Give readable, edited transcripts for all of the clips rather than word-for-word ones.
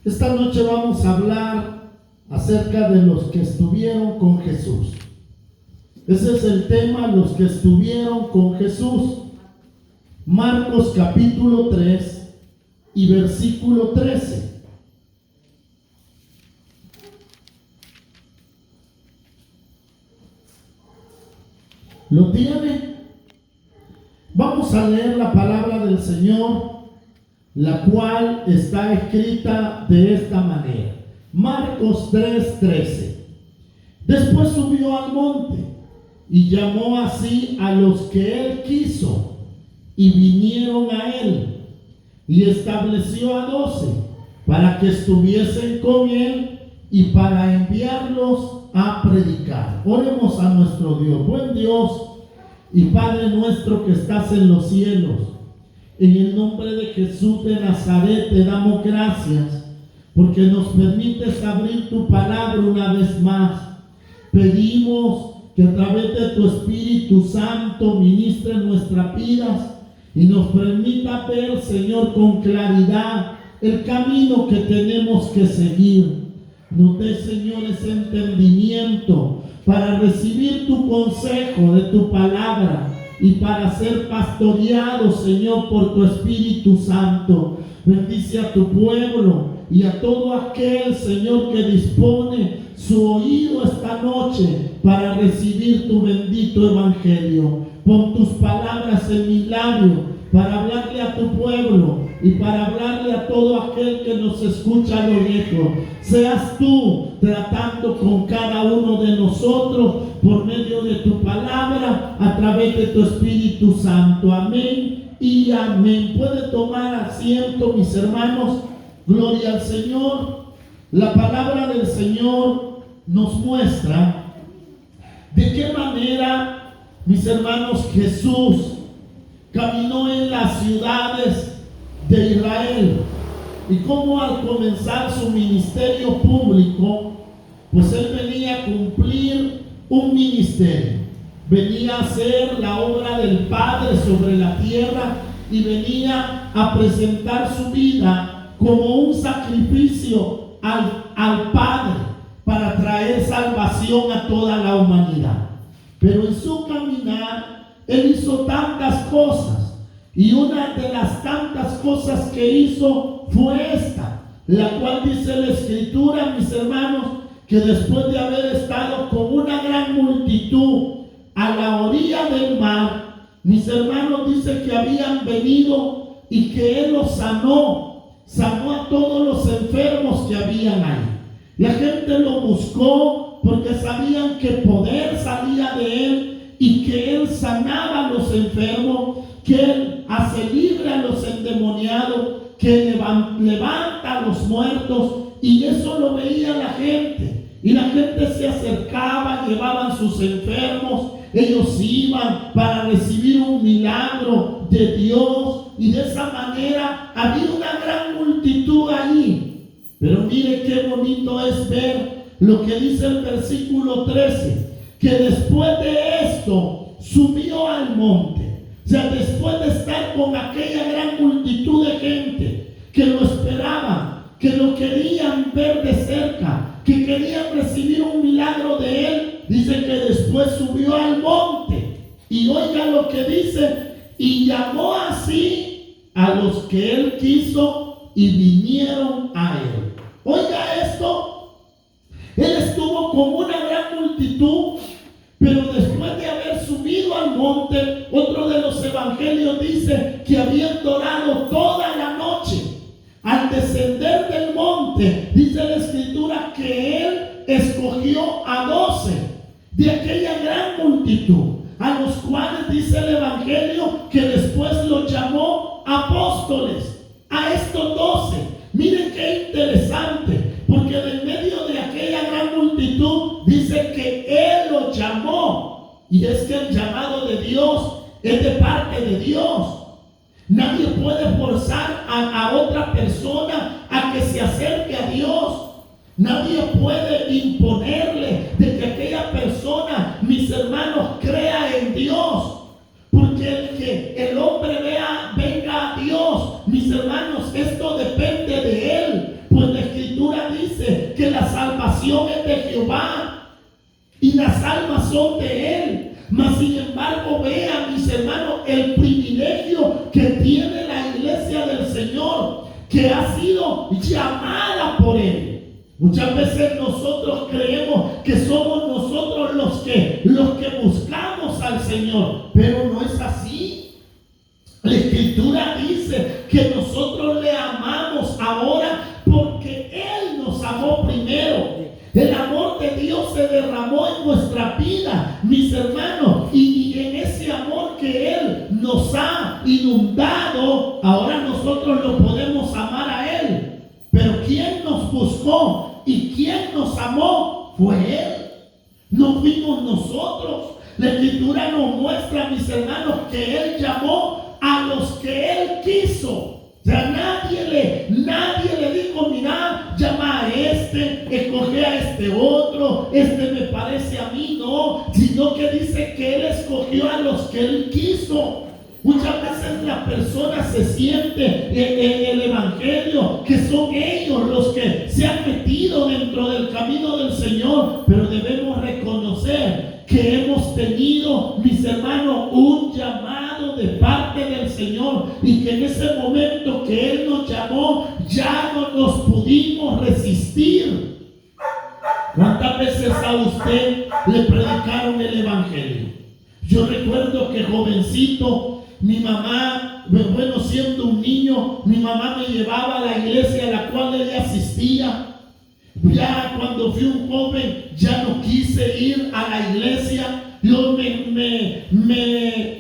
Esta noche vamos a hablar acerca de los que estuvieron con Jesús. Ese es el tema, los que estuvieron con Jesús. Marcos capítulo 3 y versículo 13. ¿Lo tiene? Vamos a leer la palabra del Señor, la cual está escrita de esta manera. Marcos 3:13. Después subió al monte y llamó así a los que él quiso, y vinieron a él, y estableció a 12 para que estuviesen con él y para enviarlos a predicar. Oremos a nuestro Dios. Buen Dios y Padre nuestro que estás en los cielos, en el nombre de Jesús de Nazaret te damos gracias porque nos permites abrir tu palabra una vez más. Pedimos que a través de tu Espíritu Santo ministre nuestras vidas y nos permita ver, Señor, con claridad el camino que tenemos que seguir. Nos dé, Señor, ese entendimiento para recibir tu consejo de tu palabra y para ser pastoreado, Señor, por tu Espíritu Santo. Bendice a tu pueblo y a todo aquel, Señor, que dispone su oído esta noche para recibir tu bendito evangelio. Pon tus palabras en mi labio para hablarle a tu pueblo y para hablarle a todo aquel que nos escucha a lo lejos. Seas tú tratando con cada uno de nosotros por medio de tu palabra, a través de tu Espíritu Santo. Amén y amén. Puede tomar asiento, mis hermanos. Gloria al Señor. La palabra del Señor nos muestra de qué manera, mis hermanos, Jesús caminó en las ciudades de Israel y cómo al comenzar su ministerio público, pues él venía a cumplir un ministerio, venía a hacer la obra del Padre sobre la tierra y venía a presentar su vida como un sacrificio al Padre para traer salvación a toda la humanidad. Pero en su caminar él hizo tantas cosas, y una de las tantas cosas que hizo fue esta, la cual dice la Escritura, mis hermanos, que después de haber estado con una gran multitud a la orilla del mar, mis hermanos, dice que habían venido y que él los sanó a todos los enfermos que habían ahí. La gente lo buscó porque sabían que poder salía de él y que él sanaba a los enfermos, que él hace libre a los endemoniados, que levanta a los muertos, y eso lo veía la gente. Y la gente se acercaba, llevaban sus enfermos, ellos iban para recibir un milagro de Dios, y de esa manera había una gran multitud allí. Pero mire qué bonito es ver lo que dice el versículo 13, que después de esto subió al monte. O sea, después de estar con aquella gran multitud de gente que lo esperaban, que lo querían ver de cerca, que querían recibir un milagro de él, dice que después subió al monte. Y oiga lo que dice, y llamó así a los que él quiso y vinieron a él. Oiga esto. Él estuvo con una gran multitud, pero después de haber subido al monte, otro de los evangelios dice que habían orado toda la noche. Al descender del monte, dice la Escritura que él escogió a 12 de aquella gran multitud, a los cuales dice el evangelio que después los llamó apóstoles. A estos 12, miren qué interesante, porque en medio de aquella gran multitud dice que él los llamó. Y es que el llamado de Dios es de parte de Dios. Nadie puede forzar a otra persona a que se acerque a Dios. Nadie puede imponerle de que aquella persona, mis hermanos, crea en Dios. Porque el que el hombre venga a Dios, mis hermanos, esto depende de él. Pues de que Jehová y las almas son de Él. Mas sin embargo, vean, mis hermanos, el privilegio que tiene la iglesia del Señor, que ha sido llamada por Él. Muchas veces nosotros creemos que somos nosotros los que buscamos al Señor, pero no es así. La Escritura dice que nosotros le amamos ahora porque Él nos amó primero. El amor de Dios se derramó en nuestra vida, mis hermanos, y en ese amor que Él nos ha inundado, ahora nosotros lo podemos amar a Él. Pero ¿quién nos buscó y quién nos amó? Fue Él. No fuimos nosotros. La Escritura nos muestra, mis hermanos, que Él llamó a los que Él quiso. O sea, nadie le dijo, mira, llama a este, escoge a este otro, este me parece a mí, no, sino que dice que Él escogió a los que Él quiso. Muchas veces la persona se siente en el Evangelio que son ellos los que se han metido dentro del camino del Señor, pero debemos reconocer que hemos tenido, mis hermanos, un llamado de parte del Señor, y que en ese momento que Él nos llamó ya no nos pudimos resistir. ¿Cuántas veces a usted le predicaron el Evangelio? Yo recuerdo que jovencito, mi mamá, bueno, siendo un niño, mi mamá me llevaba a la iglesia a la cual ella asistía. Ya cuando fui un joven, ya no quise ir a la iglesia. Yo me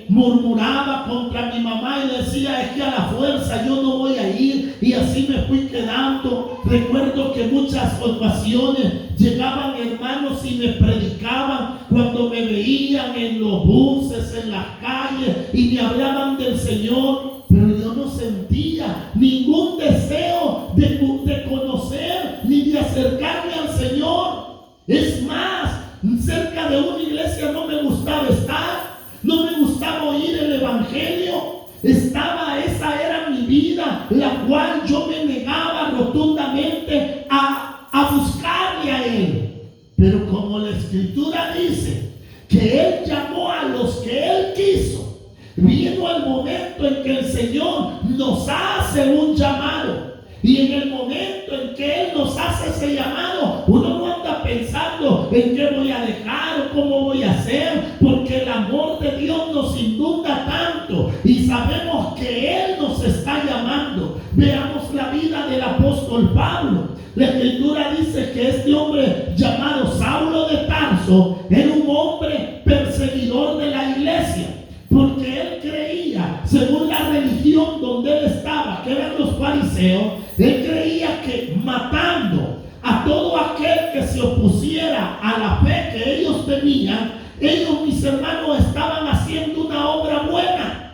murmuraba contra mi mamá y decía, es que a la fuerza yo no voy a ir, y así me fui quedando. Recuerdo que muchas ocasiones llegaban hermanos y me predicaban cuando me veían en los buses, en las calles, y me hablaban del Señor, pero yo no sentía ningún deseo de conocer ni de acercarme al Señor. Es más, cerca de una iglesia no me gustaba estar, no me gustaba oír el Evangelio. Esa era mi vida, la cual yo me negaba rotundamente a buscarle a Él. Pero como la Escritura dice que Él llamó a los que Él quiso, vino el momento en que el Señor nos hace un llamado. Y en el momento en que Él nos hace ese llamado, uno no anda pensando en qué voy a dejar o cómo voy a hacer, porque el amor de Dios nos inunda tanto y sabemos que Él nos está llamando. Veamos la vida del apóstol Pablo. La Escritura dice que este hombre llamado Saulo de Tarso era un hombre perseguidor de la iglesia, porque él creía, según la religión donde él estaba, que eran los fariseos, él creía que matando a todo aquel que se opusiera a la fe que ellos tenían, ellos, mis hermanos, estaban haciendo una obra buena.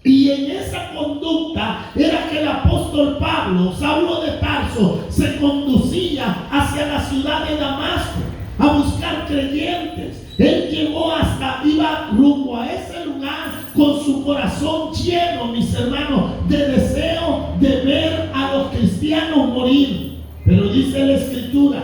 Y en esa conducta era que el apóstol Pablo, Saulo de Tarso, se conducía hacia la ciudad de Damasco a buscar creyentes. Él iba rumbo a ese lugar con su corazón lleno, mis hermanos, de deseo de ver a los cristianos morir. Pero dice la Escritura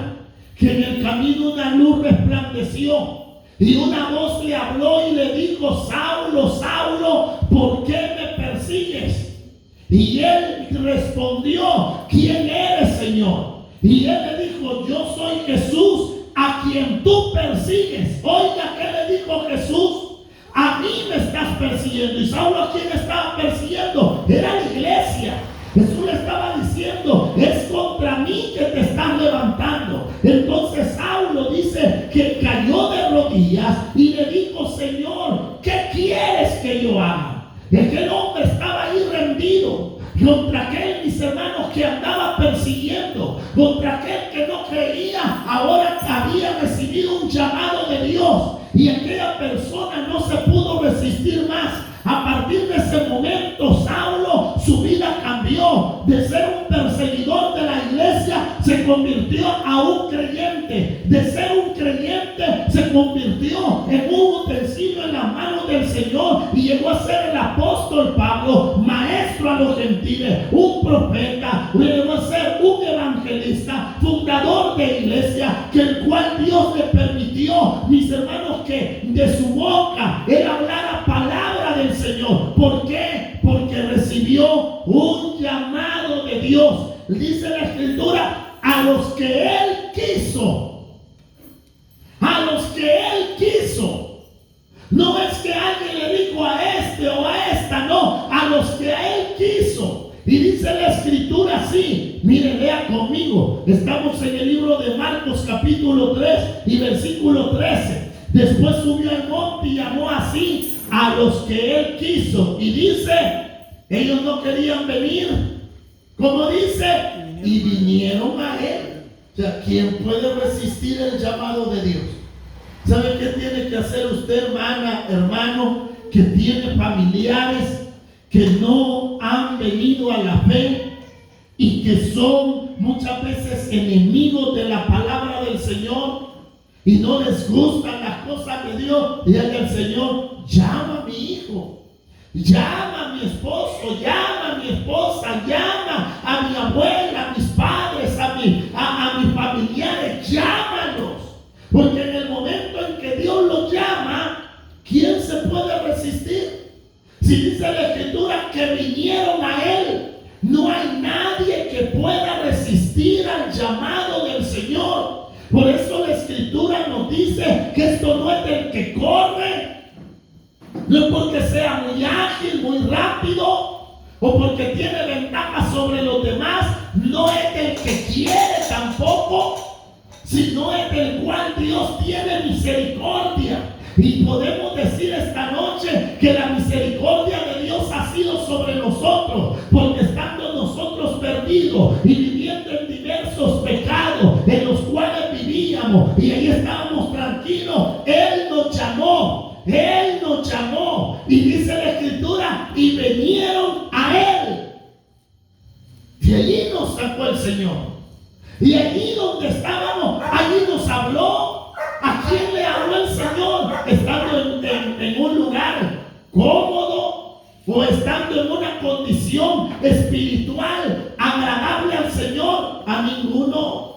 que en el camino una luz resplandeció y una voz le habló y le dijo, Saulo, Saulo, ¿por qué me persigues? Y él respondió, ¿quién eres, Señor? Y él le dijo, yo soy Jesús, a quien tú persigues. Oiga, ¿qué le dijo Jesús? A mí me estás persiguiendo. ¿Y Saulo a quién estaba persiguiendo? Era la iglesia. Jesús le estaba diciendo, es contra mí que te estás levantando. Entonces Saulo dice que cayó de rodillas y le dijo, Señor, ¿qué quieres que yo haga? Aquel hombre estaba ahí rendido contra aquel, mis hermanos, que andaba persiguiendo, contra aquel que no creía, ahora había recibido un llamado de Dios, y aquella persona no se pudo resistir más. A partir de ese momento, Saulo, su vida cambió. De ser un perseguidor de la iglesia, se convirtió a un creyente. De ser un creyente, se convirtió en un utensilio en las manos del Señor y llegó a ser el apóstol Pablo, maestro a los gentiles, un profeta, llegó a ser un evangelista, fundador plantador de iglesia, que el cual Dios le permitió, mis hermanos, que de su boca él hablara palabra del Señor. ¿Por qué? Porque recibió un llamado de Dios. Dice la Escritura, a los que él quiso. A los que él quiso. No es que alguien le dijo a este o a esta, no, a los que a él quiso. Y dice la Escritura así, mire, lea conmigo, estamos en el libro de Marcos capítulo 3 y versículo 13. Después subió al monte y llamó así a los que él quiso. Y dice, ellos no querían venir, como dice, y vinieron a él. O sea, ¿quién puede resistir el llamado de Dios? ¿Sabe qué tiene que hacer usted, hermana, hermano, que tiene familiares que no han venido a la fe y que son muchas veces enemigos de la palabra del Señor y no les gustan las cosas de Dios? Dígale al Señor, llama a mi hijo, llama a mi esposo, llama a mi esposa, llama a mi abuela, a mis padres, a mis familiares, llámalos. Porque en el momento en que Dios los llama, ¿quién se puede resistir? Si dice la Escritura que vinieron a él, no hay nadie que pueda resistir al llamado del Señor. Por eso la Escritura nos dice que esto no es del que corre, no es porque sea muy ágil, muy rápido, o porque tiene ventaja sobre los demás, no es del que quiere tampoco, sino es del cual Dios tiene misericordia. Y podemos decir esta noche que la misericordia de Dios ha sido sobre nosotros, porque estando nosotros perdidos y viviendo en diversos pecados en los cuales vivíamos y ahí estábamos tranquilos, Él nos llamó, Él nos llamó, y dice la Escritura, y vinieron a Él. Y allí nos sacó el Señor. Y allí donde estábamos, allí nos habló. ¿A quién le habló el Señor? Estando en un lugar cómodo o estando en una condición espiritual agradable al Señor. A ninguno.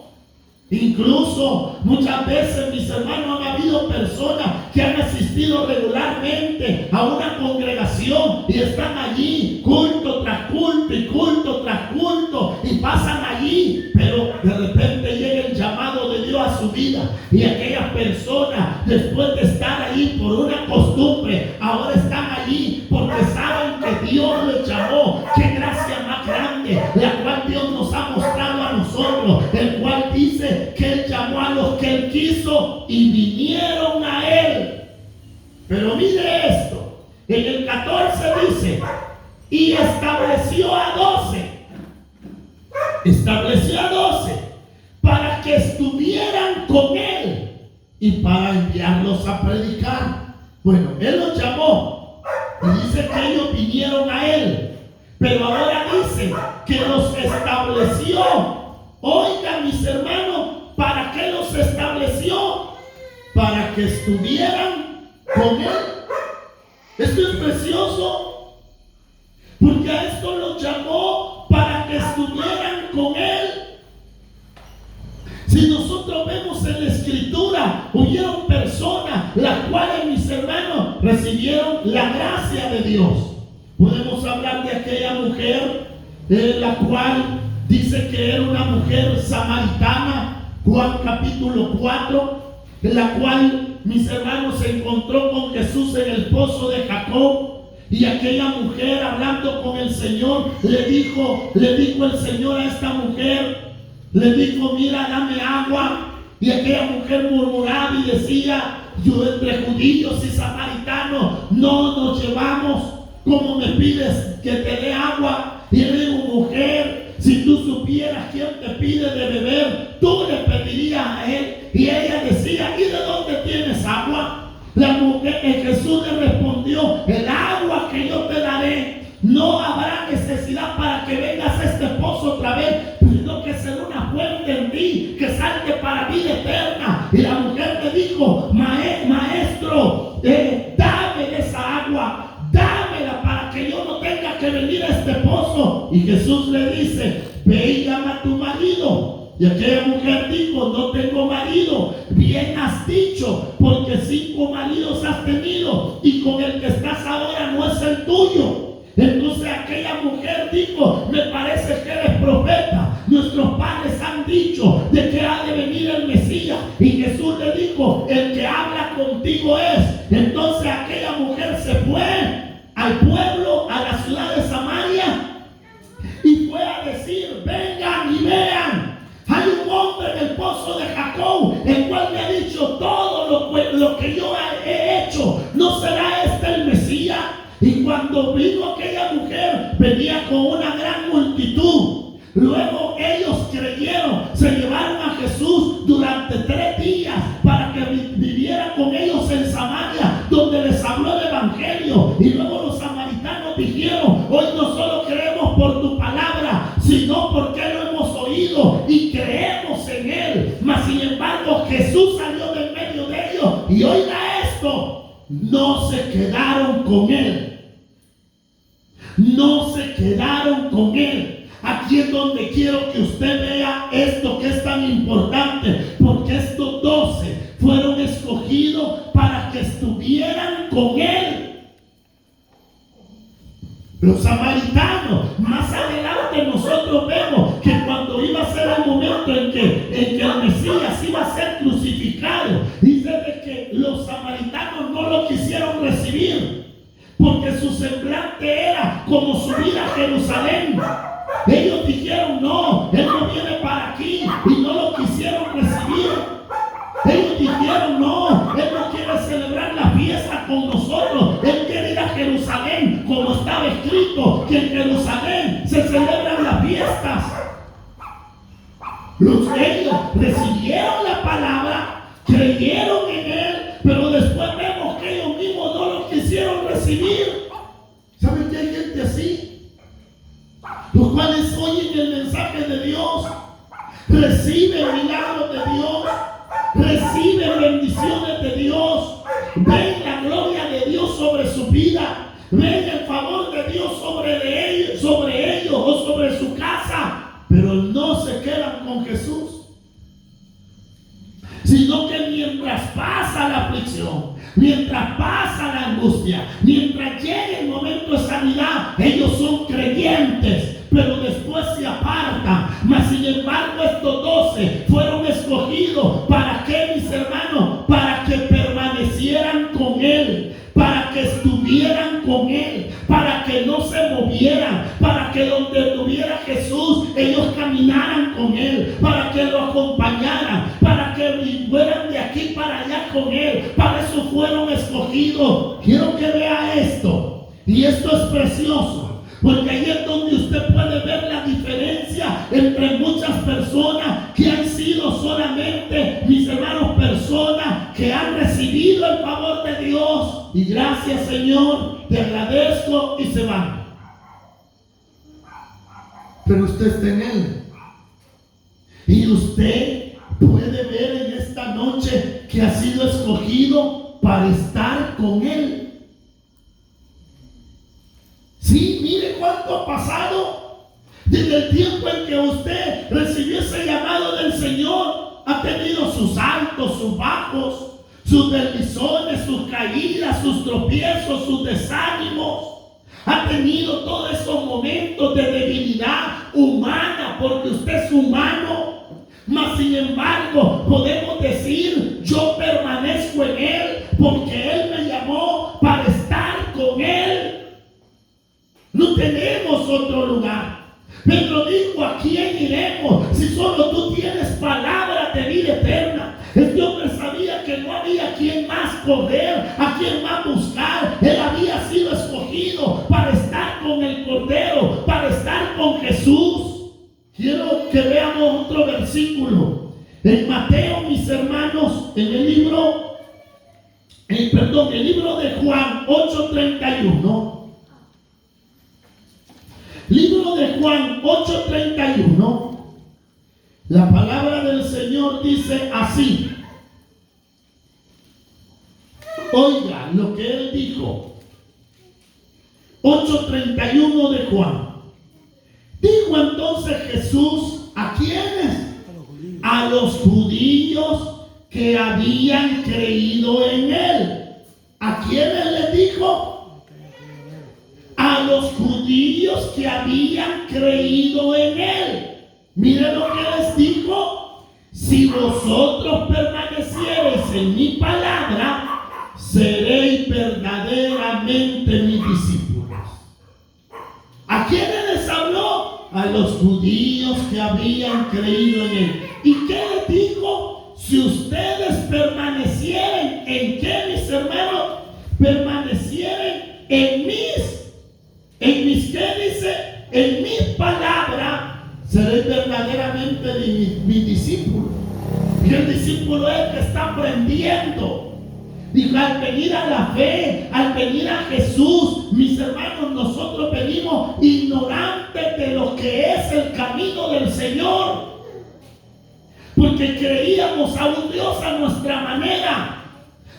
Incluso muchas veces, mis hermanos, han habido personas que han asistido regularmente a una congregación y están allí culto tras culto y culto tras culto y pasan allí, pero de repente llega el llamado de Dios a su vida y aquellas personas, después de estar allí por una costumbre, ahora están allí porque saben que Dios les llamó. Qué gracia más grande la cual Dios nos ha mostrado a nosotros, el cual dice que Él llamó a los que Él quiso y vinieron a Él. Pero mire esto, en el 14 dice, y estableció a 12 para que estuvieran con Él y para enviarlos a predicar. Bueno, Él los llamó y dice que ellos vinieron a Él, pero ahora dice que los estableció. Oigan, mis hermanos, ¿para qué los estableció? Para que estuvieran con Él. Esto es precioso, porque a esto los llamó para que estuvieran con Él. Si nosotros vemos en la Escritura, hubieron personas las cuales, mis hermanos, recibieron la gracia de Dios. Podemos hablar de aquella mujer, la cual dice que era una mujer samaritana, Juan capítulo 4, en la cual, mis hermanos, se encontró con Jesús en el pozo de Jacob. Y aquella mujer, hablando con el Señor, le dijo el Señor a esta mujer, le dijo, mira, dame agua. Y aquella mujer murmuraba y decía, yo entre judíos y samaritanos no nos llevamos, ¿cómo me pides que te dé agua? Y le digo, mujer, si tú supieras quién te pide de beber, tú le pedirías a él. Y ella decía, ¿y de dónde tienes agua? La mujer, Jesús le respondió, el agua que yo te daré, no habrá necesidad para que vengas a este pozo otra vez, sino que será una fuente en ti que salte para vida eterna. Y la mujer le dijo, maestro, dame de esa agua, dámela para que yo no tenga que venir a este pozo. Y Jesús le dice, ve y llama a tu marido Y aquella mujer dijo: no tengo marido. Bien has dicho, porque 5 maridos has tenido, y con el que estás ahora no es el tuyo. Entonces aquella mujer dijo: me parece que eres profeta. Nuestros padres han dicho de que ha de venir el Mesías. Y Jesús le dijo: el que habla contigo es. Entonces aquella mujer se fue al pueblo, a la ciudad de Samaria, y fue a decir: vengan y vean, hay un hombre en el pozo de Jacob, el cual me ha dicho todo lo que yo he hecho. ¿No será este el Mesías? Y cuando vino aquella mujer, venía con una gran multitud. Luego ellos creyeron, se llevaron a Jesús durante 3 días para que viviera con ellos en Samaria, donde les habló el evangelio. Y luego los samaritanos dijeron: hoy no solo creemos por tu palabra, sino porque lo hemos oído y creemos en él. Mas sin embargo Jesús salió de en medio de ellos, y oiga esto: no se quedaron con él. No se quedaron con él. Aquí es donde quiero que usted vea esto que es tan importante, porque estos 12 fueron escogidos para que estuvieran con él. Los samaritanos, más adelante nosotros vemos que cuando iba a ser el momento en que el Mesías iba a ser crucificado, dice de que los samaritanos no lo quisieron recibir, porque su semblante era como subir a Jerusalén. Ellos dijeron: no, él no viene para aquí, y no lo quisieron recibir. Ellos dijeron: no, él no quiere celebrar la fiesta con nosotros, él quiere ir a Jerusalén, como estaba escrito que en Jerusalén se celebran las fiestas. Ellos recibieron la palabra, creyeron en él, pero después vemos que ellos mismos no lo quisieron recibir. ¿Saben que hay gente así? Los cuales oyen el mensaje de Dios, reciben milagros de Dios, reciben bendiciones de Dios, ven la gloria de Dios sobre su vida, ven el favor de Dios sobre ellos o sobre su casa, pero no se quedan con Jesús, sino que mientras pasa la aflicción, mientras pasa la angustia, mientras llegue el momento de sanidad, ellos son creyentes, pero después se apartan. Mas sin embargo estos 12 fueron escogidos. ¿Para qué, mis hermanos? Para que permanecieran con él, para que estuvieran con él, para que no se movieran, para que donde estuviera Jesús ellos caminaran con él, para que lo acompañaran, para que fueran de aquí para allá con él. Para eso fueron escogidos. Quiero que vea esto, y esto es precioso, porque ahí es donde usted puede ver la diferencia entre muchas personas que han sido solamente, mis hermanos, personas que han recibido el favor de Dios y gracias, Señor, te agradezco, y se van. Pero usted está en él, y usted puede ver en esta noche que ha sido escogido para estar con él. Sí, mire cuánto ha pasado desde el tiempo en que usted recibió ese llamado del Señor. Ha tenido sus altos, sus bajos, sus bendiciones, sus caídas, sus tropiezos, sus desánimos. Ha tenido todos esos momentos de debilidad humana, porque usted es humano. Mas sin embargo podemos decir: yo permanezco en él, porque él me llamó para estar con él. No tenemos otro lugar. Pedro dijo: ¿a quién iremos si solo tú tienes palabra de vida eterna? Este hombre sabía que no había quien más correr, a quien más buscar. Él había sido escogido para estar con el Cordero, para estar con Jesús. Quiero que veamos otro versículo en Mateo, mis hermanos, en el libro de Juan 8:31. Libro de Juan 8:31. La palabra del Señor dice así. Oiga lo que él dijo. 8:31 de Juan. Dijo entonces Jesús: ¿a quiénes? a los judíos que habían creído en él. ¿A quiénes les dijo? A los judíos que habían creído en él. Miren lo que les dijo: si vosotros permaneciereis en mi palabra, seréis verdaderamente mis discípulos. ¿A quiénes les habló? A los judíos que habían creído en él. ¿Y qué les dijo? Si ustedes permanecieren en qué, mis hermanos, permanecieren en mis, ¿qué dice? En mi palabra, seréis verdaderamente mi discípulo. Y el discípulo es el que está aprendiendo. Dijo, al venir a la fe, al venir a Jesús, mis hermanos, nosotros venimos ignorantes de lo que es el camino del Señor. Porque creíamos a un Dios a nuestra manera.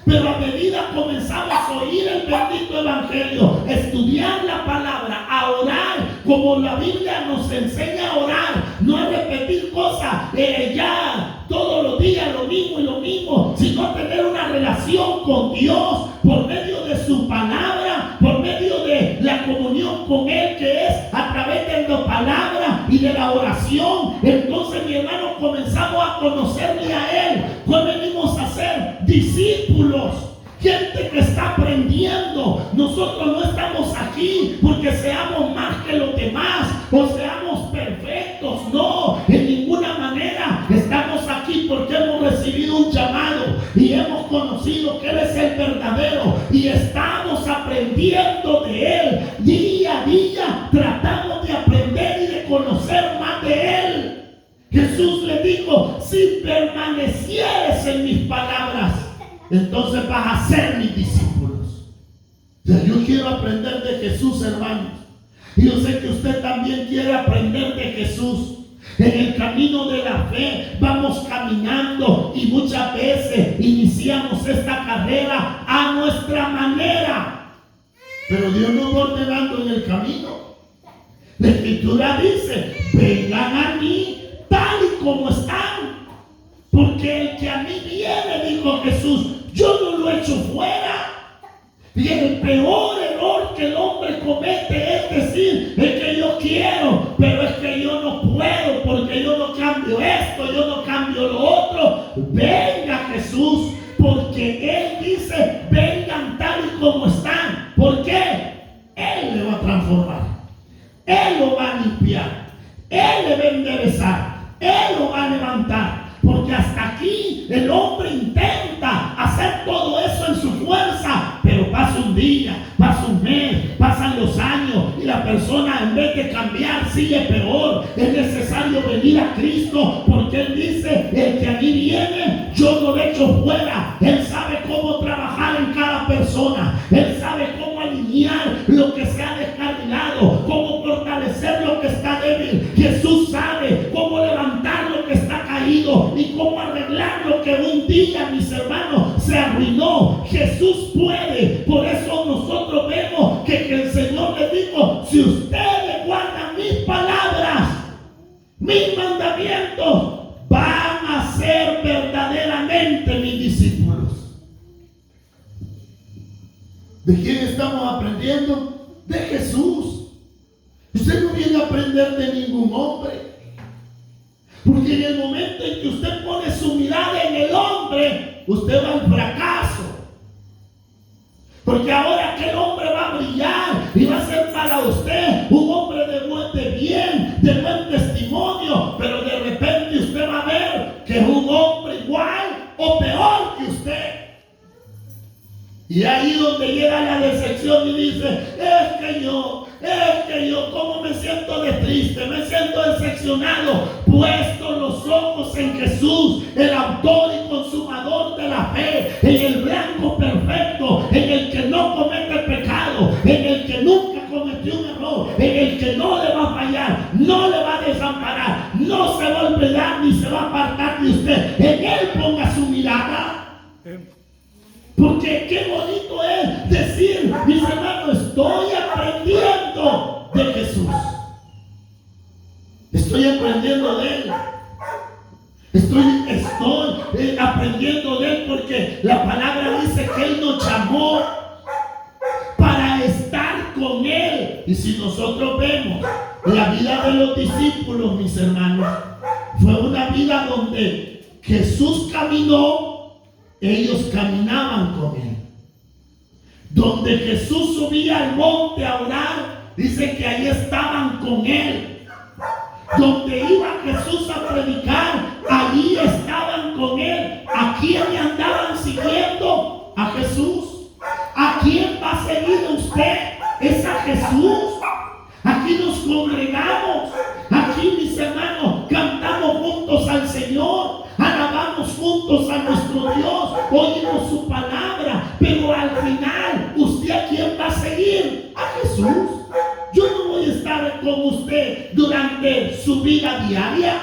Pero a medida comenzamos a oír el bendito evangelio, estudiar la palabra, a orar, como la Biblia nos enseña a orar, no a repetir cosas ya todos los días lo mismo y lo mismo, sino tener una relación con Dios por medio de su palabra, por medio de la comunión con Él, que es a través de la palabra y de la oración. Entonces, mi hermano, comenzamos a conocerle a Él. Pues venimos a ser discípulos, gente que está aprendiendo. Nosotros no estamos aquí porque seamos más que los demás o seamos perfectos, no, en ninguna manera. Estamos aquí porque hemos recibido un llamado y hemos conocido que Él es el verdadero y estamos aprendiendo de Él día a día. Tratamos de aprender y de conocer más de Él. Jesús le dijo: si permanecieres en mis palabras, entonces vas a ser mis discípulos. Ya, yo quiero aprender de Jesús, hermanos. Y yo sé que usted también quiere aprender de Jesús. En el camino de la fe vamos caminando y muchas veces iniciamos esta carrera a nuestra manera. Pero Dios nos va ordenando en el camino. La Escritura dice: vengan a mí tal y como están, porque el que a mí viene, dijo Jesús, yo no lo echo fuera. Y el peor error que el hombre comete es decir: es que yo quiero, pero es que yo no puedo, porque yo no cambio esto, yo no cambio lo otro. Venga Jesús, porque Él dice: vengan tal y como están. ¿Por qué? Él le va a transformar, Él lo va a limpiar, Él le va a enderezar, Él lo va a levantar. Porque hasta aquí el hombre intenta hacer todo eso en su fuerza, pero pasa un día, pasa un mes, pasan los años y la persona, en vez de cambiar, sigue peor. Es necesario venir a Cristo, porque Él dice: el que a mí viene, yo no le echo fuera. Él sabe cómo trabajar en cada persona, Él sabe cómo alinear lo que se ha descarrilado, cómo fortalecer lo que está débil. Jesús sabe cómo levantar lo que está caído y cómo arreglar lo que un día, mis hermanos, se arruinó. Jesús puede. Por eso nosotros vemos que el Señor le dijo: si ustedes guardan mis palabras, mis mandamientos, van a ser verdaderamente mis discípulos. ¿De quién estamos aprendiendo? De Jesús. Usted no viene a aprender de ningún hombre. Porque en el momento en que usted pone su mirada en el hombre, usted va al fracaso. Porque ahora aquel hombre va a brillar y va a ser para usted un hombre de bien, de buen testimonio. Pero de repente usted va a ver que es un hombre igual o peor que usted. Y ahí donde llega la decepción y dice: es que yo, ¿cómo me siento de triste? Me siento decepcionado. Puesto los ojos en Jesús, el autor y consumador de la fe, en el blanco perfecto, en el que no comete pecado, en el que nunca cometió un error, en el que no le va a fallar, no le va a desamparar, no se va a olvidar ni se va a apartar de usted. En Él ponga su mirada. Porque qué bonito es decir: mis hermanos, estoy aprendiendo de Jesús. Estoy aprendiendo de Él. Estoy aprendiendo de Él, porque la palabra dice que Él nos llamó para estar con Él. Y si nosotros vemos la vida de los discípulos, mis hermanos, fue una vida donde Jesús caminó, ellos caminaban con Él. Donde Jesús subía al monte a orar, dice que ahí estaban con Él. Donde iba Jesús a predicar, allí estaban con Él. ¿A quién le andaban siguiendo? A Jesús. ¿A quién va a seguir usted? Es a Jesús. Aquí nos congregamos. Aquí, mis hermanos, cantamos juntos al Señor. Alabamos juntos a nuestro Dios. Oímos su palabra. Pero al final, ¿usted a quién va a seguir? A Jesús. Yo no voy a estar con usted durante su vida diaria.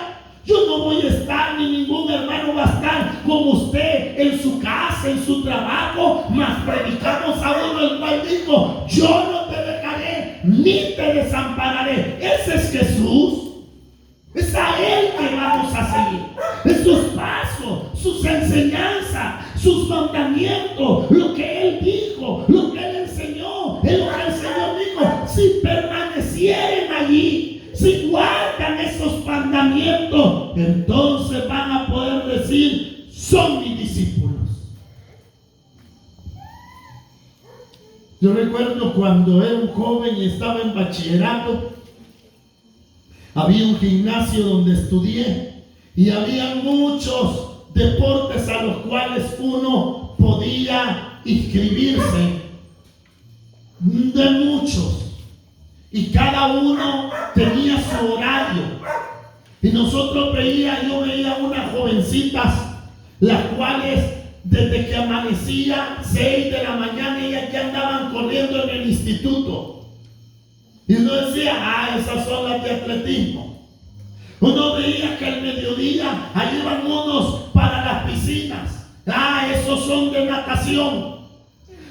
Yo no voy a estar, ni ningún hermano va a estar con usted en su casa, en su trabajo. Mas predicamos a uno el cual dijo: yo no te dejaré ni te desampararé. Ese es Jesús. Es a Él que vamos a seguir. Es sus pasos, sus enseñanzas, sus mandamientos, lo que Él dijo, lo que Él enseñó. Es lo que el Señor dijo: si permanecieren allí, si guardan esos mandamientos, entonces van a poder decir: son mis discípulos. Yo recuerdo cuando era un joven y estaba en bachillerato, había un gimnasio donde estudié y había muchos deportes a los cuales uno podía inscribirse, de muchos, y cada uno tenía su horario. Y yo veía unas jovencitas, las cuales desde que amanecía 6 de la mañana ellas ya andaban corriendo en el instituto. Y uno decía: esas son las de atletismo. Uno veía que al mediodía ahí iban unos para las piscinas. Esos son de natación.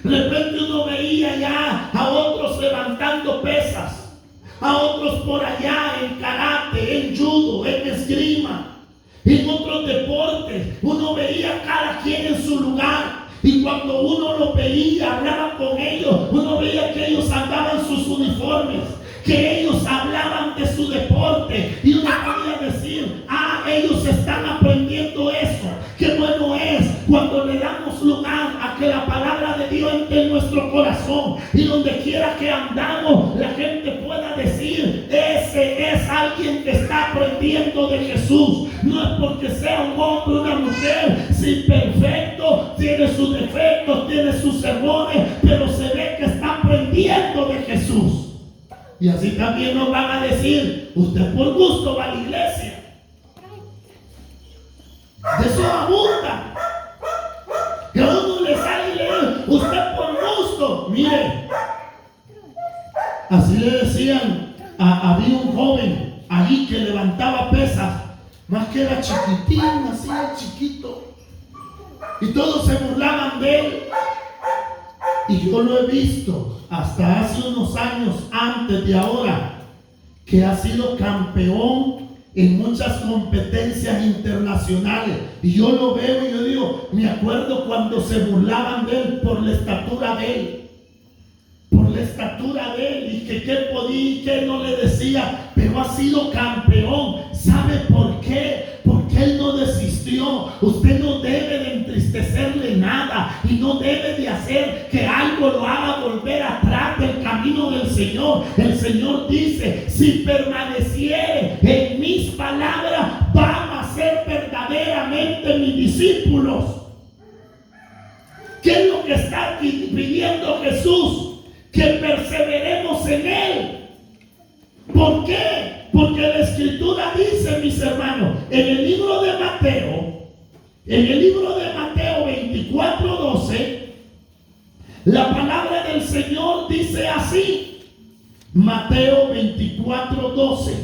De repente uno veía ya a otros levantando pesas, a otros por allá en karate, en judo, en esgrima, en otros deportes. Uno veía cada quien en su lugar. Y cuando uno los veía, hablaba con ellos, uno veía que ellos andaban sus uniformes, que ellos hablaban de su deporte. Y uno podía decir: ellos están aprendiendo eso. Qué bueno es cuando le damos lugar a que la palabra de Dios entre en nuestro corazón. Y donde quiera que andamos, la gente pueda decir: ese es alguien que está aprendiendo de Jesús. No es porque sea un hombre o una mujer, si perfecto, tiene sus defectos, tiene sus errores, pero se ve que está aprendiendo de Jesús. Y así también nos van a decir: usted por gusto va a la iglesia. De eso abunda. Que a uno le sale y le dice: usted por gusto. Mire, así le decían. Había un joven allí que levantaba pesas, más que era chiquitín, así era chiquito, y todos se burlaban de él. Y yo lo he visto hasta hace unos años antes de ahora, que ha sido campeón en muchas competencias internacionales. Y yo lo veo y yo digo: me acuerdo cuando se burlaban de él por la estatura de él. Por la estatura de él, y que qué podía y qué no le decía, pero ha sido campeón. ¿Sabe por qué? Porque él no desistió. Usted no debe de entristecerle nada, y no debe de hacer que algo lo haga volver atrás del camino del Señor. El Señor dice: si permaneciere en mis palabras, van a ser verdaderamente mis discípulos. ¿Qué es lo que está pidiendo Jesús? Que perseveremos en Él. ¿Por qué? Porque la Escritura dice, mis hermanos, en el libro de Mateo 24:12, la palabra del Señor dice así. Mateo 24:12.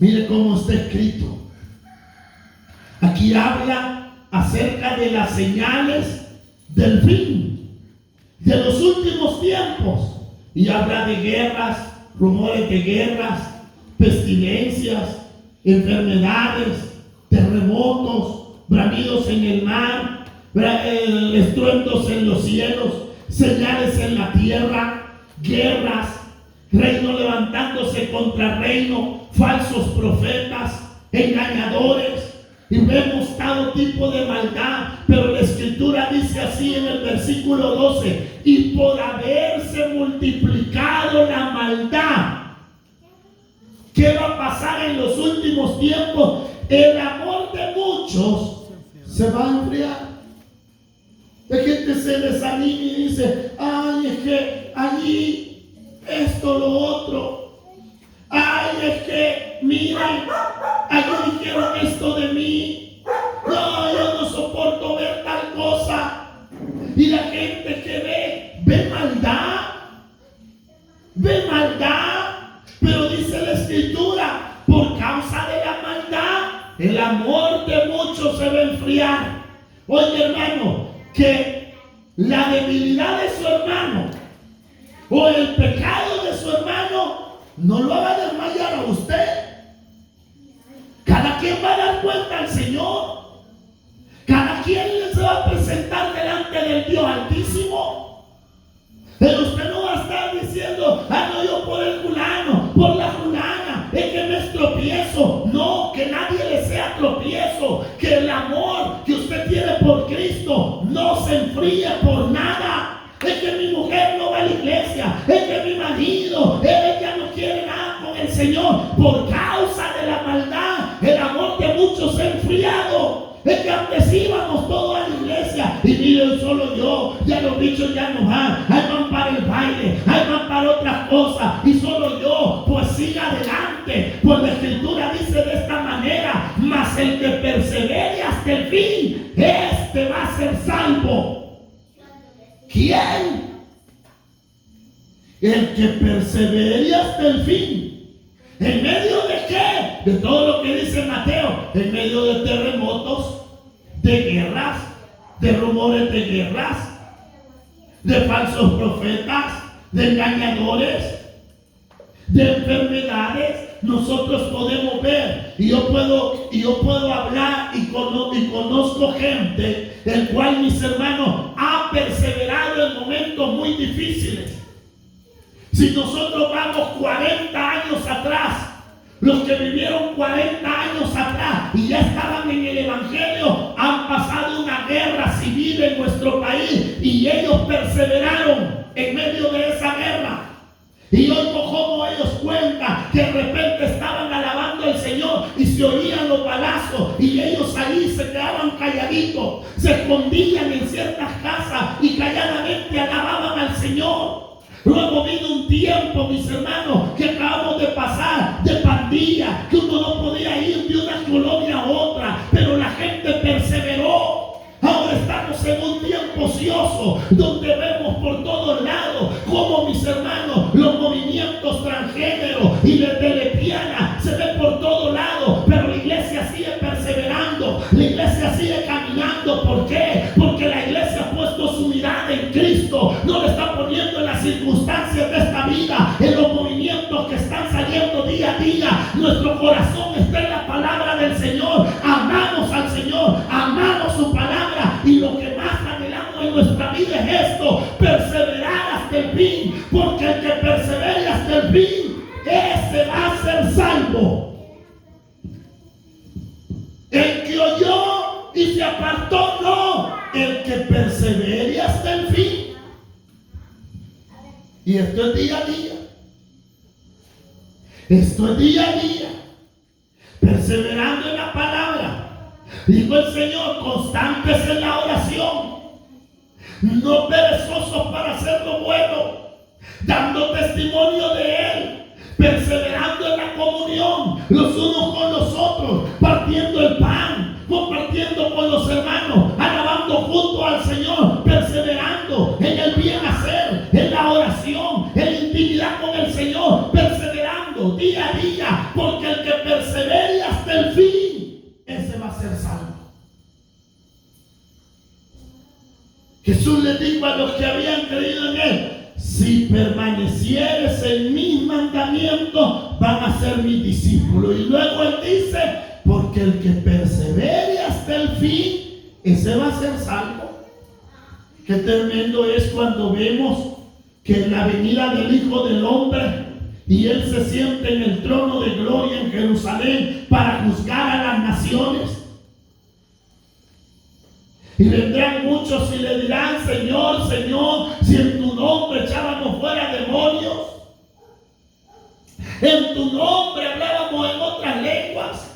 Mire cómo está escrito. Aquí habla acerca de las señales del fin, de los últimos tiempos, y habla de guerras, rumores de guerras, pestilencias, enfermedades, terremotos, bramidos en el mar, estruendos en los cielos, señales en la tierra, guerras, reino levantándose contra reino, falsos profetas, engañadores, y vemos todo tipo de maldad. Pero la escritura dice así en el versículo 12: y por haberse multiplicado la maldad. ¿Qué va a pasar en los últimos tiempos? El amor de muchos se va a enfriar. La gente se desanima y dice: ay, es que allí esto, lo otro. Ay, es que, miren, allí dijeron esto de mí. No, yo no soporto ver tal cosa. Y la gente que ve maldad. Pero dice la escritura: por causa de la maldad, el amor de muchos se va a enfriar. Oye, hermano, que la debilidad de su hermano o el pecado de su hermano no lo va a desmayar a usted. Cada quien va a dar cuenta al Señor. Cada quien se va a presentar delante del Dios Altísimo. Pero usted no va a estar diciendo: ah, no, yo por el fulano, por la fulana, es que me es tropiezo. No, que nadie le sea tropiezo. Que el amor que usted tiene por Cristo no se enfríe por nada. Es que mi mujer no va a la iglesia, es que mi marido, ella no quiere nada con el Señor. Por causa de la maldad, el amor de muchos se ha enfriado. Es que antes íbamos todos a la iglesia y miren, solo yo, ya los bichos ya no van, ahí van para el baile, ahí van para otras cosas, y solo yo, pues siga adelante. Pues la escritura dice de esta manera: mas el que persevere hasta el fin, este va a ser salvo. ¿Quién? El que persevere hasta el fin. ¿En medio de qué? De todo lo que dice Mateo. En medio de terremotos, de guerras, de rumores de guerras, de falsos profetas, de engañadores, de enfermedades. Nosotros podemos ver, y yo puedo hablar, y conozco gente el cual, mis hermanos, ha perseverado en momentos muy difíciles. Si nosotros vamos 40 años atrás, los que vivieron 40 años atrás y ya estaban en el Evangelio, han pasado una guerra civil en nuestro país y ellos perseveraron en medio de esa guerra. Y hoy, como ellos cuentan que de repente estaban alabando al Señor y se oían los balazos, y ellos ahí se quedaban calladitos, se escondían en ciertas casas y calladamente alababan al Señor. Luego vino un tiempo, mis hermanos, que acabamos de pasar, de pandilla, que uno no podía ir de una colonia a otra, pero la gente perseveró. Ahora estamos en un tiempo ocioso, donde vemos por todos lados como, mis hermanos, los movimientos transgénero y de lesbiana se ven por todos lados, pero la iglesia sigue perseverando, la iglesia sigue caminando. ¿Por qué? Porque la iglesia ha puesto su mirada en Cristo, no le está poniendo en las circunstancias de esta vida, en los movimientos que están saliendo día a día. Nuestro corazón está en la palabra del Señor, amamos al Señor, amamos su palabra, y lo que más anhelamos en nuestra vida es esto: perseverar hasta el fin, porque el que persevere hasta el fin, ese va a ser salvo. El que oyó y se apartó, no, el que persevere hasta el fin. Y esto es día a día. Esto es día a día. Perseverando en la palabra. Dijo el Señor: constantes en la oración, no perezosos para hacer lo bueno, dando testimonio de Él, perseverando en la comunión los unos con los otros, partiendo el pan, compartiendo con los hermanos, alabando junto al Señor, perseverando en el bien hacer, en la oración, en la intimidad con el Señor, perseverando día a día, porque el que persevere hasta el fin, ese va a ser salvo. Jesús les dijo a los que habían creído en Él: si permanecieres en mis mandamientos, van a ser mis discípulos. Y luego Él dice: porque el que persevera ese va a ser salvo. Qué tremendo es cuando vemos que en la venida del Hijo del Hombre y Él se siente en el trono de gloria en Jerusalén para juzgar a las naciones. Y vendrán muchos y le dirán: Señor, Señor, si en tu nombre echábamos fuera demonios, en tu nombre hablábamos en otras lenguas,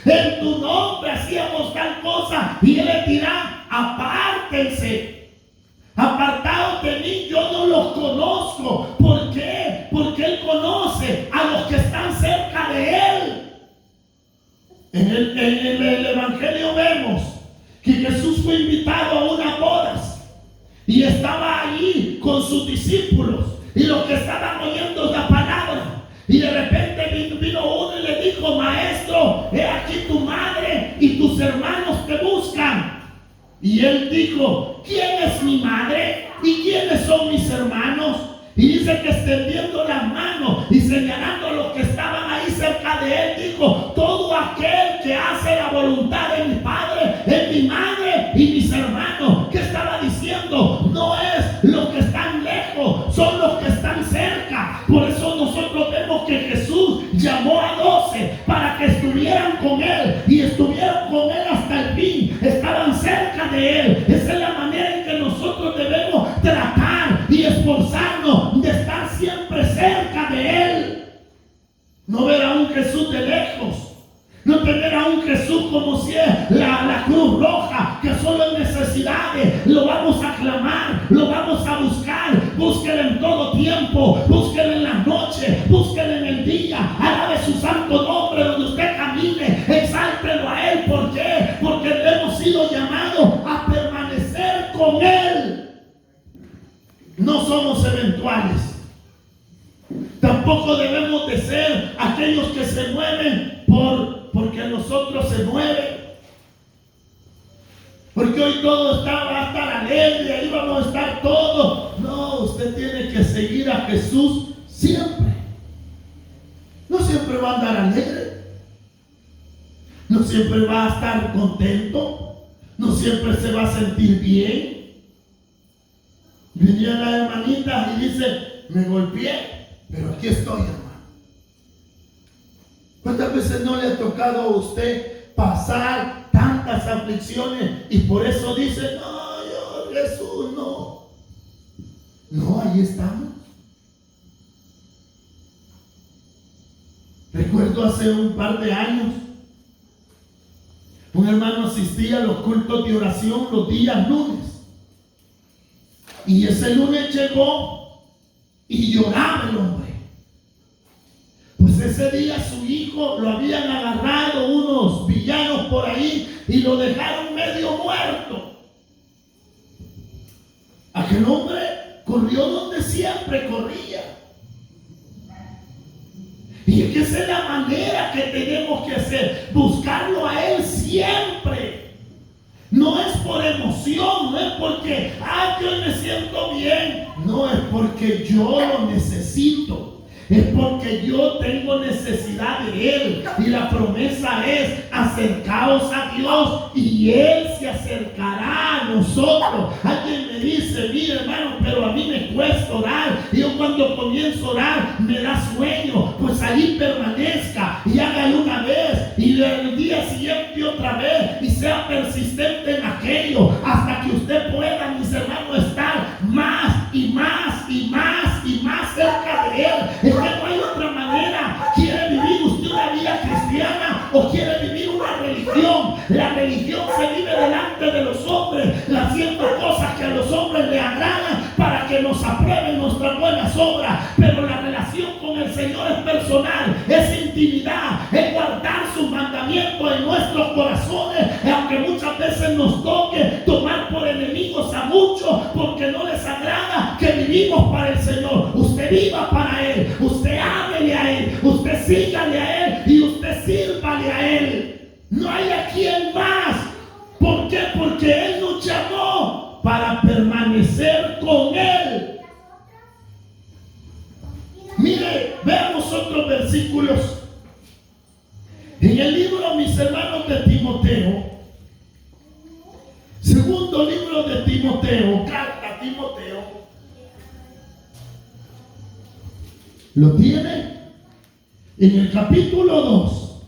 en tu nombre hacíamos tal cosa. Y Él les dirá: apártense, apartados de mí, yo no los conozco. ¿Por qué? Porque Él conoce a los que están cerca de Él. En el Evangelio vemos que Jesús fue invitado a unas bodas y estaba allí con sus discípulos y los que estaban oyendo la palabra, y de repente vino uno y le dijo: Maestro, he aquí tu madre y tus hermanos te buscan. Y él dijo: ¿quién es mi madre y quiénes son mis hermanos? Y dice que extendiendo las manos y señalando a los que estaban ahí cerca de él, dijo: todo aquel que hace la voluntad de mi Padre es mi madre y mis hermanos. ¿Qué estaba diciendo? No es los que están lejos, son los que están cerca. Por eso nosotros vemos que Jesús llamó a 12 para que estuvieran con él, y estuvieron con él hasta el fin. Estaban cerca de él. Esa es la manera en que nosotros debemos tratar y esforzarnos de estar siempre cerca de él. No ver a un Jesús de lejos, no tener a un Jesús como si es la Cruz Roja, que solo en necesidades lo vamos a clamar, lo vamos a buscar. Búsquelo en todo tiempo, búsquelo en las noches, búsquelo en el día. Alabe su santo nombre donde usted camine, exáltelo a él. ¿Por qué? Porque hemos sido llamados a permanecer con él. No somos eventuales. Tampoco debemos de ser aquellos que se mueven porque los otros se mueven. Porque hoy todo va a estar alegre, ahí vamos a estar todos. No, usted tiene que seguir a Jesús siempre. No siempre va a andar alegre. No siempre va a estar contento. No siempre se va a sentir bien. Venía la hermanita y dice: me golpeé, pero aquí estoy, hermano. ¿Cuántas veces no le ha tocado a usted pasar tantas aflicciones y por eso dice: no, yo, Jesús, no? No, ahí estamos. Recuerdo hace un par de años, un hermano asistía a los cultos de oración los días lunes. Y ese lunes llegó y lloraba el hombre. Pues ese día su hijo lo habían agarrado unos villanos por ahí y lo dejaron medio muerto. Aquel hombre corrió donde siempre corría. Y es que esa es la manera que tenemos que hacer, buscarlo a él siempre. No es por emoción, no es porque yo me siento bien. No, es porque yo lo necesito. Es porque yo tengo necesidad de él. Y la promesa es: acercaos a Dios y él se acercará a nosotros. Alguien me dice: mire, hermano, pero a mí me cuesta orar. Y yo cuando comienzo a orar me da sueño. Pues ahí permanezca y hágalo una vez y el día siguiente otra vez, y sea persistente en aquello hasta que usted pueda, mis hermanos, estar más y más y más y más cerca de él. Es que no hay otra manera. ¿Quiere vivir usted una vida cristiana o quiere vivir una religión? La religión se vive delante de los hombres, haciendo cosas que a los hombres les agradan para que nos aprueben nuestras buenas obras. Pero la relación con el Señor es personal, es intimidad, es guardar sus mandamientos en nuestros corazones, aunque muchas veces nos toque tomar por enemigos a muchos porque no les agrada que vivimos para el Señor. Usted viva para él, usted háblele a él, usted sígale a él y usted sírvale a él. No hay a quien más. ¿Por qué? Porque él nos llamó para permanecer con él. Mire, veamos otros versículos. En el libro, mis hermanos, de Timoteo, segundo libro de Timoteo, carta a Timoteo. ¿Lo tiene? En el capítulo 2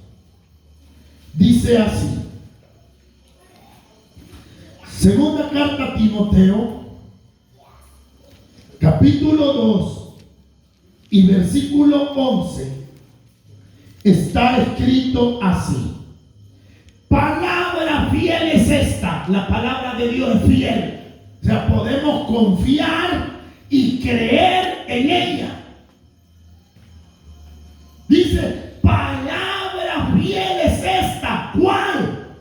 dice así. Segunda carta a Timoteo, capítulo 2 y versículo 11, está escrito así. Palabra fiel es esta. La palabra de Dios es fiel. O sea, podemos confiar y creer en ella. Dice, palabra fiel es esta. ¿Cuál?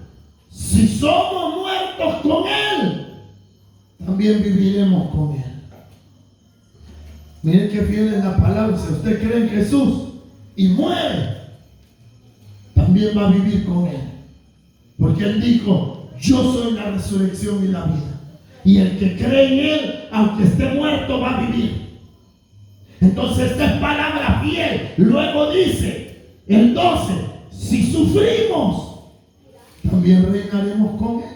Si somos muertos con Él, también viviremos con Él. Miren qué fiel es la palabra. Si usted cree en Jesús y muere, también va a vivir con Él. Porque Él dijo, yo soy la resurrección y la vida. Y el que cree en Él, aunque esté muerto, va a vivir. Entonces esta es palabra fiel. Luego dice, el 12, si sufrimos, también reinaremos con Él.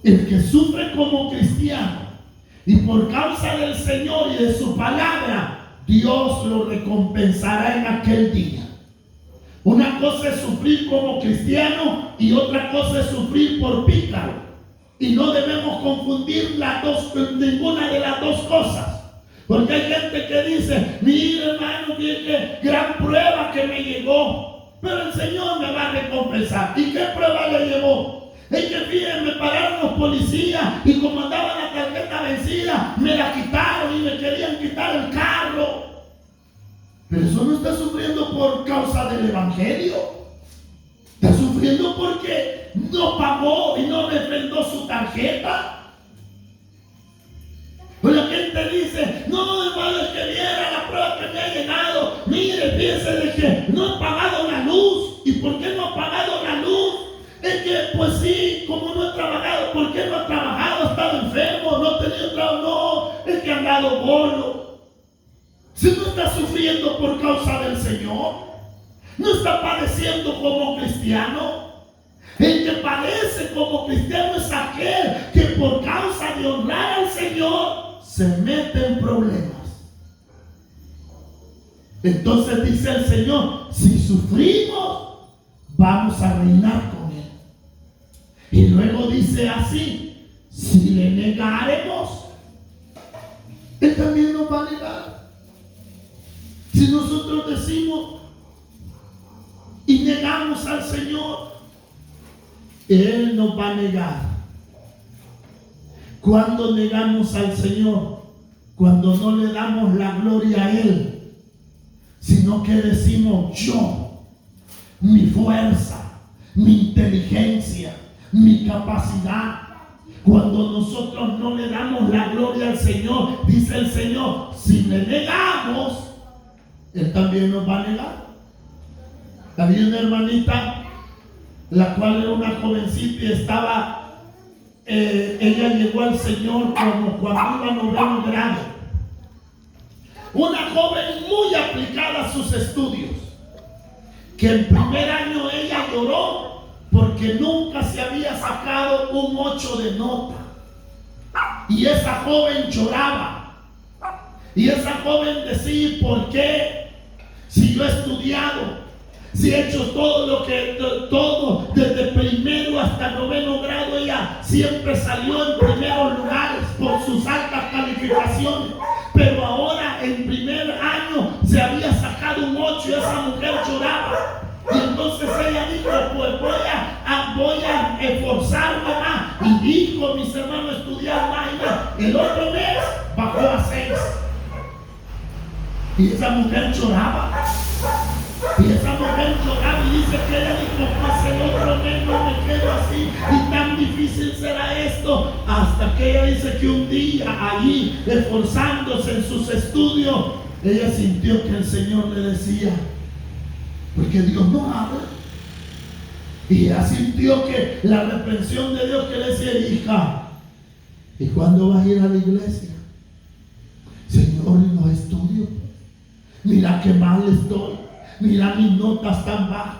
El que sufre como cristiano y por causa del Señor y de su palabra, Dios lo recompensará en aquel día. Una cosa es sufrir como cristiano y otra cosa es sufrir por pícaro. Y no debemos confundir ninguna de las dos cosas. Porque hay gente que dice, mira hermano, que gran prueba que me llegó, pero el Señor me va a recompensar. ¿Y qué prueba le llevó? Es que fíjense, me pararon los policías y como andaba la tarjeta vencida, me la quitaron y me querían quitar el carro. Pero eso no está sufriendo por causa del evangelio. Está sufriendo porque no pagó y no refrendó su tarjeta. Pues la gente dice, no hermano, es que viera la prueba que me ha llegado. Mire, fíjese de que no he pagado la luz. ¿Y por qué no ha pagado la luz? Es que, pues sí, como no he trabajado. ¿Por qué no ha trabajado? ¿Ha estado enfermo? ¿No ha tenido trabajo? No, es que ha andado bolo. Si no está sufriendo por causa del Señor, no está padeciendo como cristiano. El que padece como cristiano es aquel que por causa de honrar al Señor se mete en problemas. Entonces dice el Señor, si sufrimos, vamos a reinar con Él. Y luego dice así, si le negaremos, Él también nos va a negar. Si nosotros decimos y negamos al Señor, Él nos va a negar. Cuando negamos al Señor, cuando no le damos la gloria a Él, sino que decimos yo, mi fuerza, mi inteligencia, mi capacidad. Cuando nosotros no le damos la gloria al Señor, dice el Señor, si le negamos, Él también nos va a negar. Había una hermanita, la cual era una jovencita y estaba, ella llegó al Señor como cuando iba a noveno grado. Una joven muy aplicada a sus estudios, que el primer año ella lloró porque nunca se había sacado un 8 de nota. Y esa joven lloraba. Y esa joven decía, ¿por qué? Si yo he estudiado, si he hecho todo desde primero hasta noveno grado, ella siempre salió en primeros lugares por sus altas calificaciones. Pero ahora en primer año se había sacado un 8 y esa mujer lloraba. Y entonces ella dijo, pues voy a esforzarme más. Y dijo, mis hermanos, estudiar más y más. El otro mes bajó a 6. Y esa mujer lloraba. Y esa mujer lloraba y dice que ella dijo, pues el otro mes no me quedo así. Y tan difícil será esto. Hasta que ella dice que un día allí, esforzándose en sus estudios, ella sintió que el Señor le decía, porque Dios no habla. Y ella sintió que la reprensión de Dios que le decía, hija, ¿y cuándo vas a ir a la iglesia? Señor, en los estudios, mira qué mal estoy, mira mis notas tan bajas.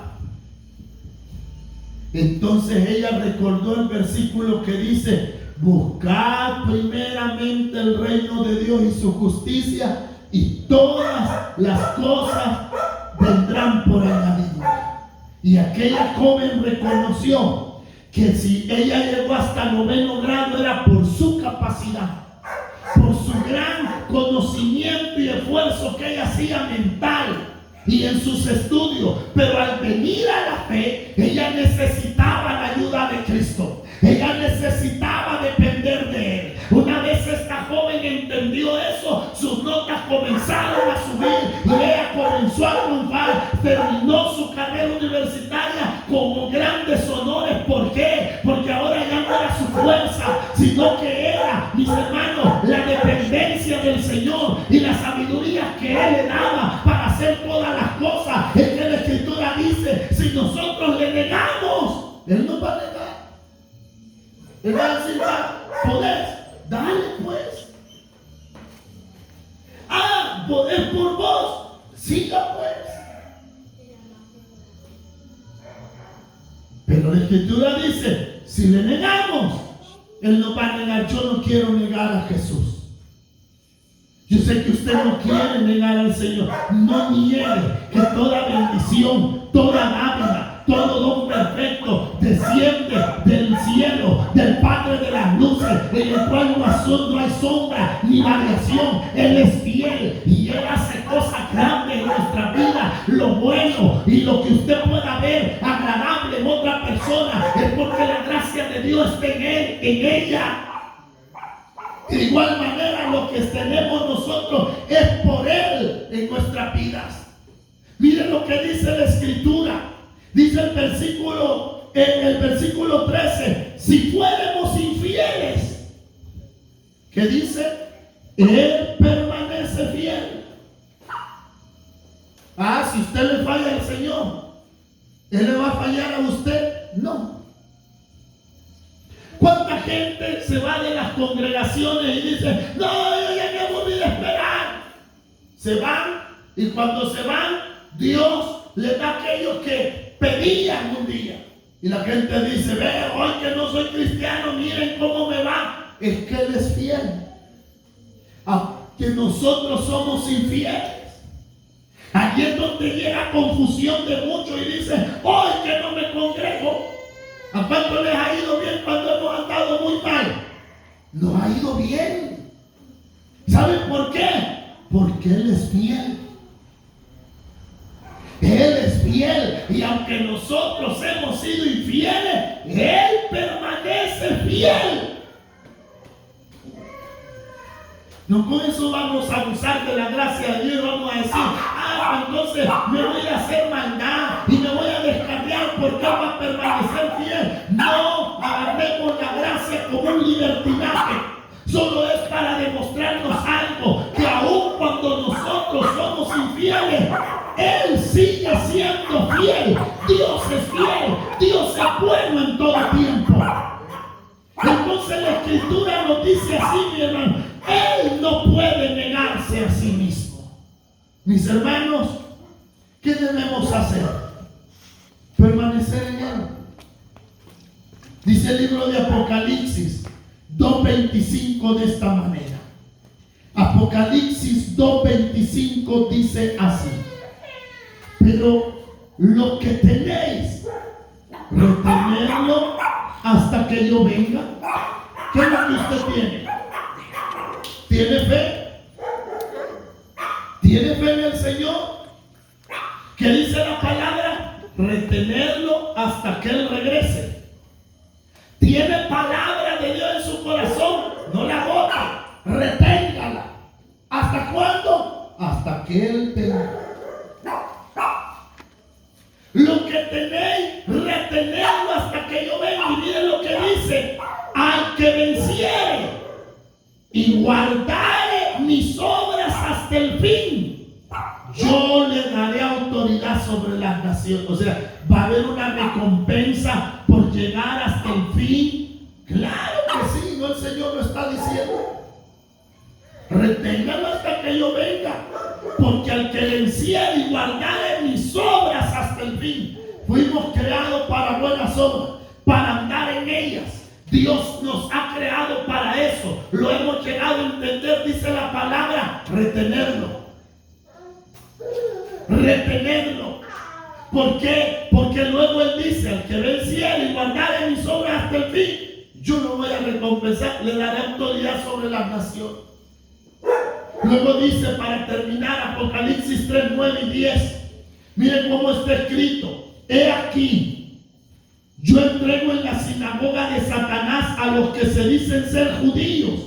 Entonces ella recordó el versículo que dice: buscad primeramente el reino de Dios y su justicia, y todas las cosas vendrán por añadidura. Y aquella joven reconoció que si ella llegó hasta 9º grado era por su capacidad, por su gran conocimiento y esfuerzo que ella hacía mental y en sus estudios. Pero al venir a la fe, ella necesitaba la ayuda de Cristo. Ella necesitaba depender de Él. Una vez esta joven entendió eso, sus notas comenzaron a subir y ella comenzó a triunfar. Terminó su carrera universitaria con grandes honores. ¿Por qué? Porque ahora ya no era su fuerza, sino que era, mis hermanos, la dependencia del Señor y la sabiduría que Él le daba para hacer todas las cosas. Es que la Escritura dice: si nosotros le negamos, Él nos va a negar. Él va a decir: podés, dale pues. Podés por vos, siga pues. Pero la Escritura dice: si le negamos, Él nos va a negar. Yo no quiero negar a Jesús. Yo sé que usted no quiere negar al Señor. No niegue que toda bendición, toda dádiva, todo don perfecto desciende del cielo, del Padre de las luces, en el cual no hay sombra ni variación. Él es fiel y Él hace cosas grandes en nuestra vida. Lo bueno y lo que usted pueda ver agradable en otra persona es porque la gracia de Dios está en Él, en ella. De igual manera, lo que tenemos nosotros es por Él en nuestras vidas. Miren lo que dice la Escritura. Dice en el versículo 13: si fuéramos infieles, ¿qué dice? Él permanece fiel. Si usted le falla al Señor, ¿Él le va a fallar a usted? No. ¿Cuánta gente se va de las congregaciones y dice: no, yo ya me aburrí de esperar? Se van, y cuando se van, Dios les da a aquellos que pedían un día. Y la gente dice: ve, hoy que no soy cristiano, miren cómo me va. Es que Él es fiel. Aunque nosotros somos infieles. Allí es donde llega confusión de muchos y dicen: hoy que no me congrego. ¿A cuánto les ha ido bien cuando hemos andado muy mal? Nos ha ido bien. ¿Saben por qué? Porque Él es fiel. Él es fiel. Y aunque nosotros hemos sido infieles, Él permanece fiel. No con eso vamos a abusar de la gracia de Dios y vamos a decir: entonces me voy a hacer maldad y me voy a descarriar porque Él va a permanecer fiel. No agarremos la gracia como un libertinaje. Solo es para demostrarnos algo, que aun cuando nosotros somos infieles, Él sigue siendo fiel. Dios es fiel. Dios es bueno en todo tiempo. Entonces la Escritura nos dice así, mi hermano: Él no puede negarse a sí mismo. Mis hermanos, ¿qué debemos hacer? Permanecer en Él. Dice el libro de Apocalipsis 2:25 de esta manera. Apocalipsis 2:25 dice así: pero lo que tenéis, retenerlo hasta que yo venga. ¿Qué es lo que usted tiene? ¿Tiene fe? ¿Tiene fe en el Señor? ¿Qué dice la palabra? Retenerlo hasta que Él regrese. ¿Tiene palabra de Dios en su corazón? No la bota, reténgala. ¿Hasta cuándo? Hasta que Él venga. Lo que tenéis, retenerlo hasta que yo venga. Y miren lo que dice: al que venciere y guardare mis obras hasta el fin, yo le daré autoridad sobre las naciones. O sea, va a haber una recompensa por llegar hasta el fin. Claro que sí, no, el Señor lo está diciendo. Reténgalo hasta que yo venga, porque al que venciere y guardare mis obras hasta el fin. Fuimos creados para buenas obras, para andar en ellas. Dios nos ha creado para eso. Lo hemos llegado a entender, dice la palabra, retenerlo. Retenerlo. ¿Por qué? Porque luego Él dice, al que venciere y guardare mis obras hasta el fin, yo lo voy a recompensar, le daré autoridad sobre las naciones. Luego dice, para terminar, Apocalipsis 3, 9 y 10. Miren cómo está escrito. He aquí, yo entrego en la sinagoga de Satanás a los que se dicen ser judíos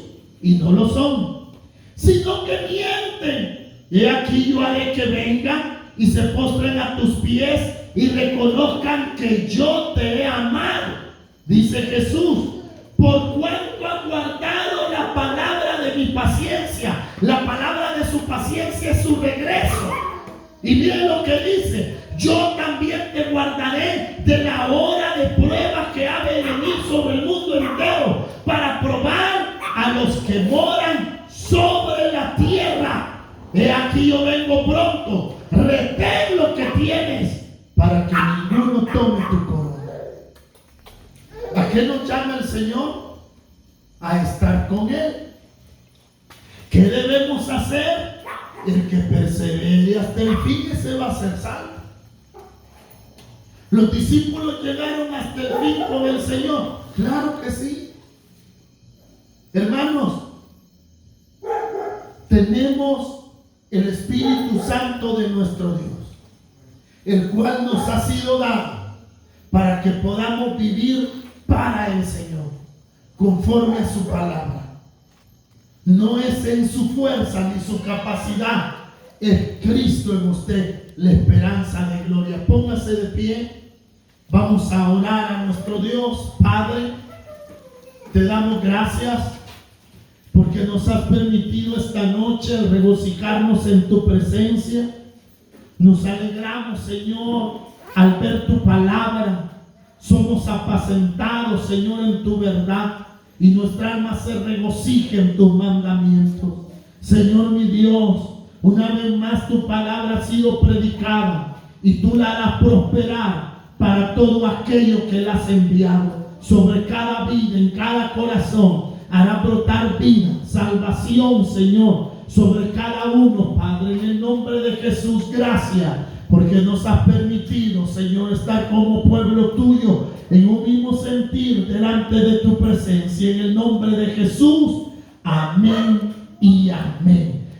y no lo son, sino que mienten. He aquí, yo haré que vengan y se postren a tus pies y reconozcan que yo te he amado. Dice Jesús, por cuanto han guardado la palabra de mi paciencia. La palabra de su paciencia es su regreso. Y miren lo que dice: yo también te guardaré de la hora de prueba que ha de venir sobre el mundo entero, para probar a los que moran sobre la tierra. He aquí, yo vengo pronto. Retén lo que tienes, para que ninguno tome tu corona. ¿A qué nos llama el Señor? A estar con Él. ¿Qué debemos hacer? El que persevere hasta el fin, ese va a ser salvo. ¿Los discípulos llegaron hasta el fin con el Señor? Claro que sí. Hermanos, tenemos el Espíritu Santo de nuestro Dios, el cual nos ha sido dado para que podamos vivir para el Señor, conforme a su palabra. No es en su fuerza ni su capacidad, es Cristo en usted, la esperanza de gloria. Póngase de pie, vamos a orar a nuestro Dios. Padre, te damos gracias porque nos has permitido esta noche regocijarnos en tu presencia. Nos alegramos, Señor, al ver tu palabra. Somos apacentados, Señor, en tu verdad, y nuestra alma se regocija en tus mandamientos. Señor mi Dios, una vez más tu palabra ha sido predicada y tú la harás prosperar para todo aquello que la has enviado. Sobre cada vida, en cada corazón, hará brotar vida, salvación, Señor, sobre cada uno, Padre, en el nombre de Jesús. Gracias, porque nos has permitido, Señor, estar como pueblo tuyo en un mismo sentir delante de tu presencia. En el nombre de Jesús, amén y amén.